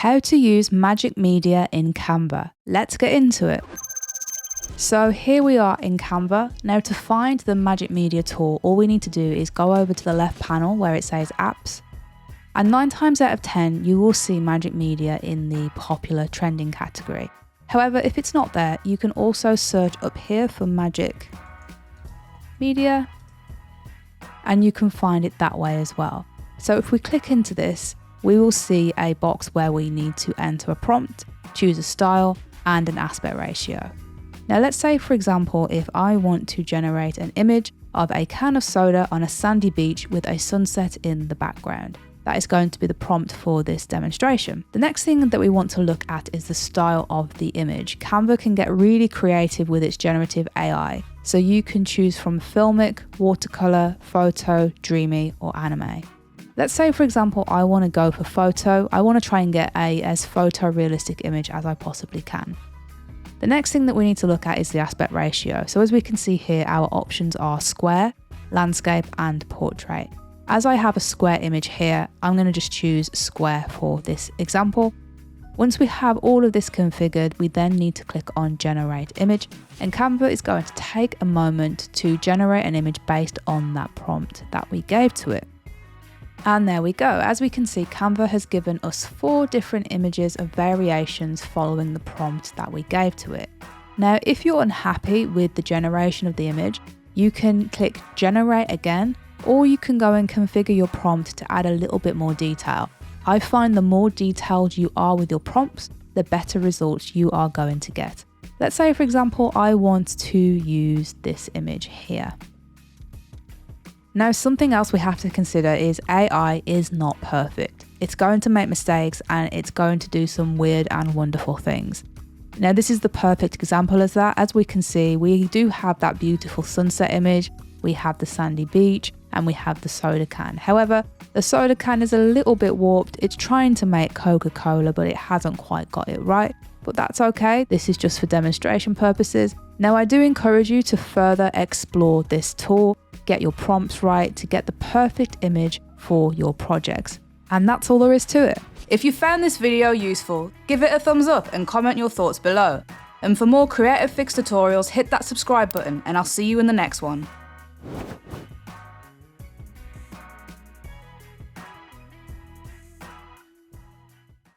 How to use Magic Media in Canva. Let's get into it. So here we are in Canva. Now to find the Magic Media tool, all we need to do is go over to the left panel where it says Apps. And 9 times out of 10, you will see Magic Media in the popular trending category. However, if it's not there, you can also search up here for Magic Media, and you can find it that way as well. So if we click into this, we will see a box where we need to enter a prompt, choose a style and an aspect ratio. Now let's say, for example, if I want to generate an image of a can of soda on a sandy beach with a sunset in the background. That is going to be the prompt for this demonstration. The next thing that we want to look at is the style of the image. Canva can get really creative with its generative AI. So you can choose from filmic, watercolor, photo, dreamy, or anime. Let's say, for example, I want to go for photo. I want to try and get as photorealistic image as I possibly can. The next thing that we need to look at is the aspect ratio. So as we can see here, our options are square, landscape, and portrait. As I have a square image here, I'm going to just choose square for this example. Once we have all of this configured, we then need to click on generate image, and Canva is going to take a moment to generate an image based on that prompt that we gave to it. And there we go. As we can see, Canva has given us 4 different images of variations following the prompt that we gave to it. Now, if you're unhappy with the generation of the image, you can click generate again, or you can go and configure your prompt to add a little bit more detail. I find the more detailed you are with your prompts, the better results you are going to get. Let's say, for example, I want to use this image here. Now, something else we have to consider is AI is not perfect. It's going to make mistakes and it's going to do some weird and wonderful things. Now, this is the perfect example of that. As we can see, we do have that beautiful sunset image, we have the sandy beach, and we have the soda can. However, the soda can is a little bit warped. It's trying to make Coca-Cola, but it hasn't quite got it right. But that's okay. This is just for demonstration purposes. Now, I do encourage you to further explore this tool, get your prompts right to get the perfect image for your projects. And that's all there is to it. If you found this video useful, give it a thumbs up and comment your thoughts below. And for more Creative Fix tutorials, hit that subscribe button and I'll see you in the next one.